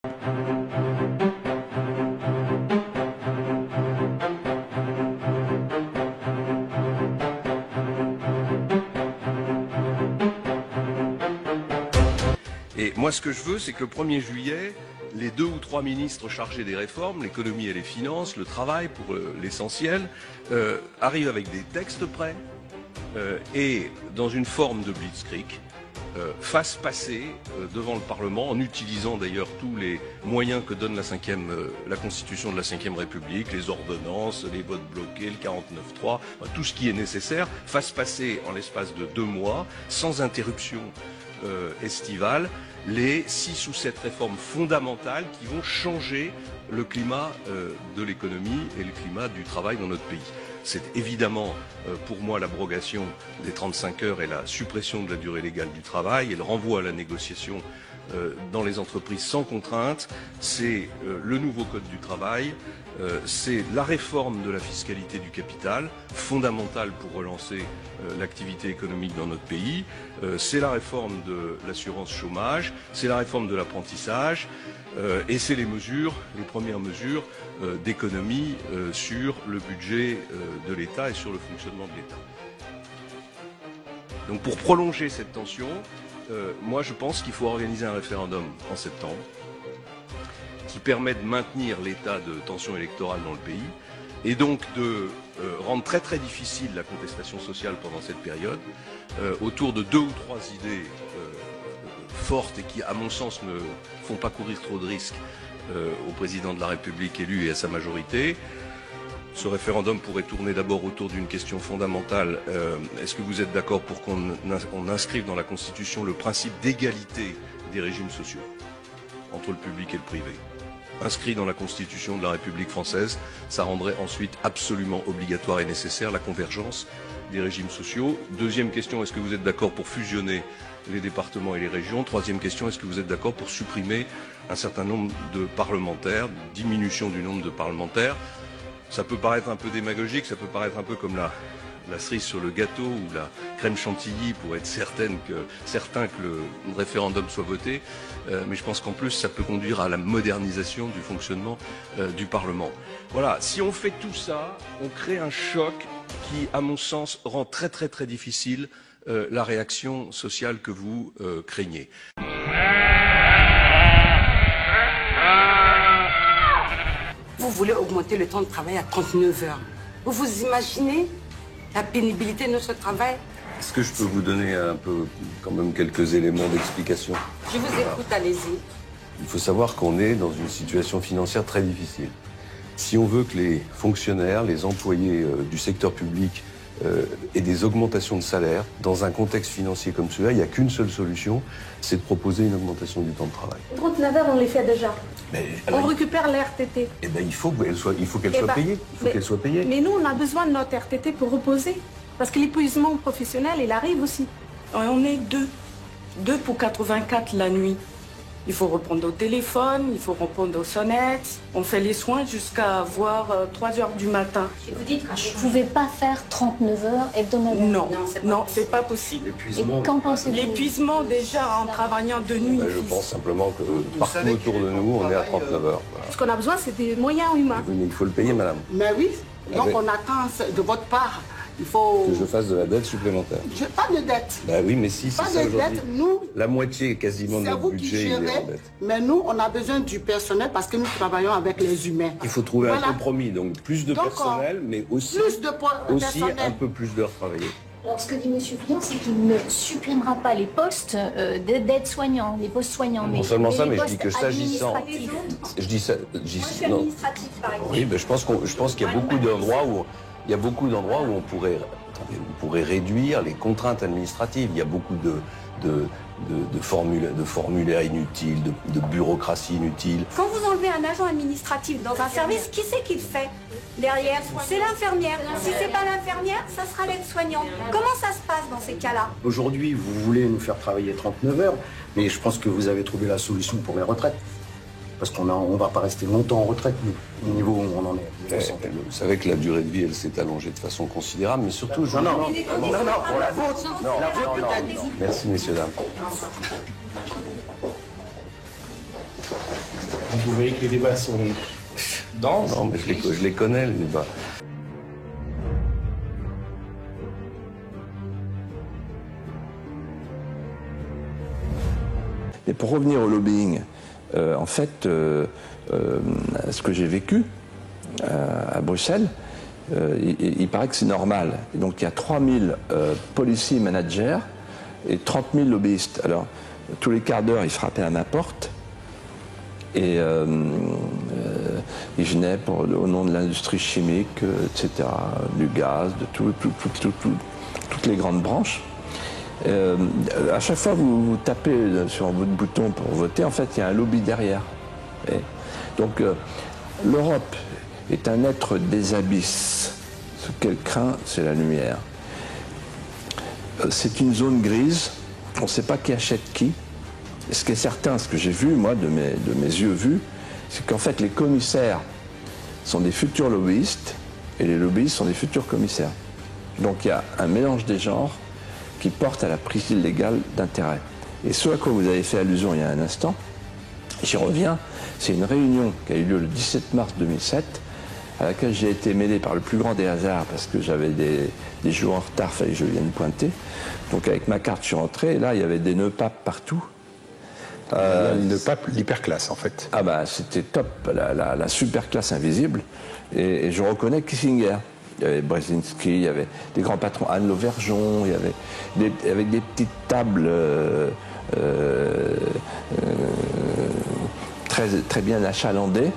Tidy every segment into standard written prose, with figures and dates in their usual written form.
Et moi, ce que je veux, c'est que le 1er juillet, les 2 ou 3 ministres chargés des réformes, l'économie et les finances, le travail pour l'essentiel, arrivent avec des textes prêts et dans une forme de blitzkrieg, fassent passer devant le Parlement, en utilisant d'ailleurs tous les moyens que donne la Constitution de la Ve République, les ordonnances, les votes bloqués, le 49.3, tout ce qui est nécessaire, fassent passer en l'espace de 2 mois, sans interruption estivale, les 6 ou 7 réformes fondamentales qui vont changer le climat de l'économie et le climat du travail dans notre pays. C'est évidemment pour moi l'abrogation des 35 heures et la suppression de la durée légale du travail et le renvoi à la négociation dans les entreprises sans contrainte. C'est le nouveau code du travail, c'est la réforme de la fiscalité du capital, fondamentale pour relancer l'activité économique dans notre pays, c'est la réforme de l'assurance chômage, c'est la réforme de l'apprentissage, et c'est les premières mesures d'économie sur le budget de l'État et sur le fonctionnement de l'État. Donc pour prolonger cette tension, moi je pense qu'il faut organiser un référendum en septembre qui permet de maintenir l'état de tension électorale dans le pays et donc de rendre très très difficile la contestation sociale pendant cette période autour de 2 ou 3 idées fortes et qui, à mon sens, ne font pas courir trop de risques au président de la République élu et à sa majorité. Ce référendum pourrait tourner d'abord autour d'une question fondamentale. Est-ce que vous êtes d'accord pour qu'on inscrive dans la Constitution le principe d'égalité des régimes sociaux entre le public et le privé? Inscrit dans la Constitution de la République française, ça rendrait ensuite absolument obligatoire et nécessaire la convergence des régimes sociaux. Deuxième question, est-ce que vous êtes d'accord pour fusionner les départements et les régions? Troisième question, est-ce que vous êtes d'accord pour supprimer un certain nombre de parlementaires, diminution du nombre de parlementaires? Ça peut paraître un peu démagogique, ça peut paraître un peu comme la cerise sur le gâteau ou la crème chantilly pour être certain que le référendum soit voté, mais je pense qu'en plus ça peut conduire à la modernisation du fonctionnement du Parlement. Voilà, si on fait tout ça, on crée un choc qui, à mon sens, rend très très très difficile la réaction sociale que vous craignez. Vous voulez augmenter le temps de travail à 39 heures. Vous vous imaginez la pénibilité de notre travail? Est-ce que je peux vous donner un peu, quand même, quelques éléments d'explication? Je vous écoute, allez-y. Il faut savoir qu'on est dans une situation financière très difficile. Si on veut que les fonctionnaires, les employés du secteur public aient des augmentations de salaire, dans un contexte financier comme celui-là, il n'y a qu'une seule solution, c'est de proposer une augmentation du temps de travail. 39 heures, on les fait déjà. Mais, on récupère la RTT. Eh ben, il faut qu'elle soit payée. Il faut qu'elle soit payée. Mais nous, on a besoin de notre RTT pour reposer. Parce que l'épuisement professionnel, il arrive aussi. On est 2. 2 pour 84 la nuit. Il faut répondre au téléphone, il faut répondre aux sonnettes. On fait les soins jusqu'à voir 3 heures du matin. Et vous dites que vous ne pouvez pas faire 39 heures hebdomadaires? Non, c'est pas possible. L'épuisement. Et qu'en pensez-vous? L'épuisement déjà en travaillant de nuit. Je pense simplement que partout autour de nous, on est à 39 heures. Voilà. Ce qu'on a besoin, c'est des moyens humains. Oui, mais il faut le payer, madame. Mais oui, donc on attend de votre part. Il faut que je fasse de la dette supplémentaire. Pas de dette. Bah oui, mais si pas c'est de ça dette, nous. La moitié quasiment de notre budget est en dette. Mais nous, on a besoin du personnel parce que nous travaillons avec les humains. Il faut trouver un compromis, donc plus de personnel, mais aussi un peu plus d'heures travaillées. Alors, ce que dit M. Fillon, c'est qu'il ne supprimera pas les postes d'aide-soignants, les postes soignants. Non seulement ça, mais je dis que s'agissant... Je dis ça... Non. Administratif, par exemple. Oui, mais je pense qu'il y a beaucoup d'endroits où... Il y a beaucoup d'endroits où on pourrait réduire les contraintes administratives. Il y a beaucoup de formulaires inutiles, de bureaucratie inutile. Quand vous enlevez un agent administratif dans un service, qui c'est qui le fait derrière? C'est l'infirmière. Si c'est pas l'infirmière, ça sera l'aide-soignante. Comment ça se passe dans ces cas-là? Aujourd'hui, vous voulez nous faire travailler 39 heures, mais je pense que vous avez trouvé la solution pour les retraites. Parce qu'on ne va pas rester longtemps en retraite, nous, au niveau où on en est. Vous savez que la durée de vie, elle s'est allongée de façon considérable, mais surtout... Non, pour la vôtre. Non. Merci, messieurs, dames. Vous voyez que les débats sont denses. Non, mais je les connais, les débats. Et pour revenir au lobbying, en fait, ce que j'ai vécu à Bruxelles, il paraît que c'est normal. Et donc il y a 3000 policy managers et 30 000 lobbyistes. Alors, tous les quarts d'heure, ils frappaient à ma porte. Et ils venaient au nom de l'industrie chimique, etc., du gaz, de toutes les grandes branches. À chaque fois que vous tapez sur votre bouton pour voter, en fait, il y a un lobby derrière. Et donc, l'Europe est un être des abysses. Ce qu'elle craint, c'est la lumière. C'est une zone grise. On ne sait pas qui achète qui. Et ce qui est certain, ce que j'ai vu, moi, de mes yeux vus, c'est qu'en fait, les commissaires sont des futurs lobbyistes et les lobbyistes sont des futurs commissaires. Donc, il y a un mélange des genres qui porte à la prise illégale d'intérêt. Et ce à quoi vous avez fait allusion il y a un instant, j'y reviens, c'est une réunion qui a eu lieu le 17 mars 2007, à laquelle j'ai été mêlé par le plus grand des hasards, parce que j'avais des jours en retard, il fallait que je vienne pointer. Donc avec ma carte, je suis rentré, et là, il y avait des nœuds papes partout. Le pape, l'hyperclasse, en fait. Ah bah, c'était top, la super classe invisible. Et je reconnais Kissinger. Il y avait Brzezinski, il y avait des grands patrons, Anne Lauvergeon, il y avait avec des petites tables très bien achalandées.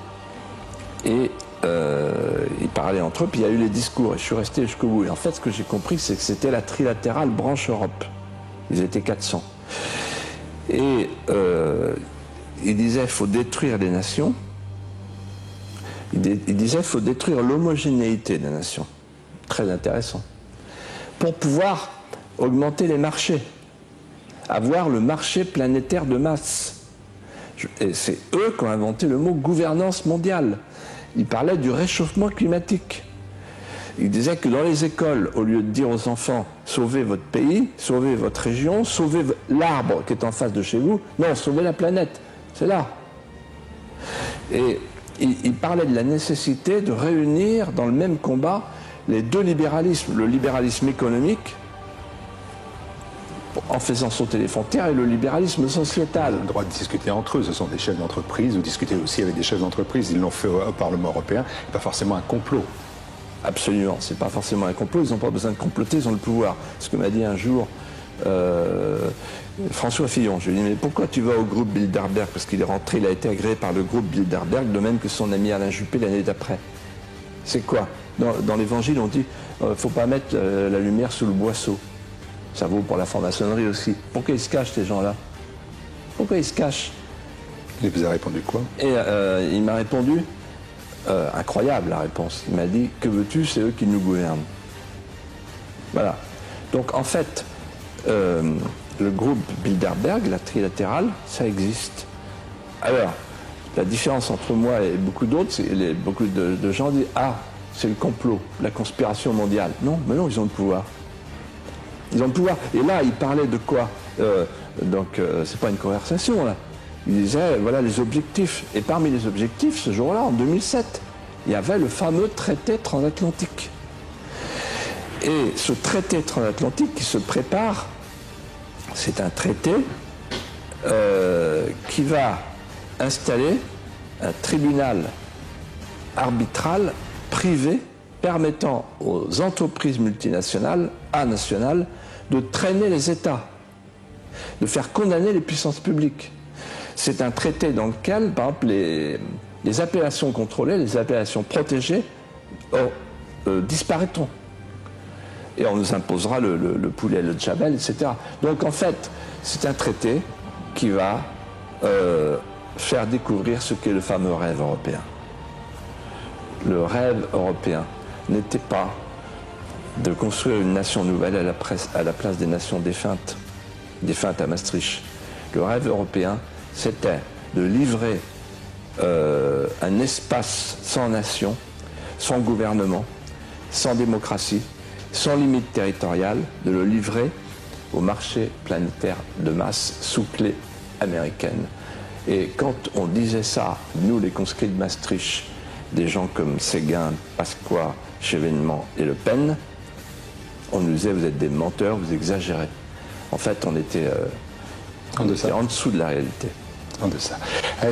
Et ils parlaient entre eux, puis il y a eu les discours, et je suis resté jusqu'au bout. Et en fait, ce que j'ai compris, c'est que c'était la trilatérale branche Europe. Ils étaient 400. Et il disait qu'il faut détruire les nations. Il disait qu'il faut détruire l'homogénéité des nations. Très intéressant. Pour pouvoir augmenter les marchés. Avoir le marché planétaire de masse. Et c'est eux qui ont inventé le mot gouvernance mondiale. Ils parlaient du réchauffement climatique. Il disait que dans les écoles, au lieu de dire aux enfants « sauvez votre pays, sauvez votre région, sauvez l'arbre qui est en face de chez vous », non, sauvez la planète, c'est là. Et il parlait de la nécessité de réunir dans le même combat les deux libéralismes, le libéralisme économique, en faisant sauter les frontières, et le libéralisme sociétal. Ils ont le droit de discuter entre eux, ce sont des chefs d'entreprise, ou discuter aussi avec des chefs d'entreprise, ils l'ont fait au Parlement européen, pas forcément un complot. Absolument, c'est pas forcément un complot, ils n'ont pas besoin de comploter, ils ont le pouvoir. Ce que m'a dit un jour François Fillon, je lui ai dit, mais pourquoi tu vas au groupe Bilderberg? Parce qu'il est rentré, il a été agréé par le groupe Bilderberg, de même que son ami Alain Juppé l'année d'après. C'est quoi? Dans l'évangile, on dit, faut pas mettre la lumière sous le boisseau. Ça vaut pour la franc-maçonnerie aussi. Pourquoi ils se cachent, ces gens-là? Pourquoi ils se cachent? Il vous a répondu quoi? Et il m'a répondu, incroyable la réponse, il m'a dit, que veux-tu, c'est eux qui nous gouvernent. Voilà. Donc en fait, le groupe Bilderberg, la trilatérale, ça existe. Alors, la différence entre moi et beaucoup d'autres, c'est beaucoup de gens disent, ah, c'est le complot, la conspiration mondiale. Non, mais non, ils ont le pouvoir. Ils ont le pouvoir. Et là, ils parlaient de quoi? Donc, c'est pas une conversation, là. Ils disaient, voilà les objectifs. Et parmi les objectifs, ce jour-là, en 2007, il y avait le fameux traité transatlantique. Et ce traité transatlantique qui se prépare, c'est un traité qui va installer un tribunal arbitral privé permettant aux entreprises multinationales, nationales, de traîner les États, de faire condamner les puissances publiques. C'est un traité dans lequel, par exemple, les appellations contrôlées, les appellations protégées disparaîtront. Et on nous imposera le poulet, le djabel, etc. Donc en fait, c'est un traité qui va faire découvrir ce qu'est le fameux rêve européen. Le rêve européen n'était pas de construire une nation nouvelle à la place des nations défuntes à Maastricht. Le rêve européen, c'était de livrer un espace sans nation, sans gouvernement, sans démocratie, sans limite territoriale, de le livrer au marché planétaire de masse sous clé américaine. Et quand on disait ça, nous les conscrits de Maastricht, des gens comme Séguin, Pasqua, Chevènement et Le Pen, on nous disait vous êtes des menteurs, vous exagérez. En fait, on était en dessous de la réalité. En deçà.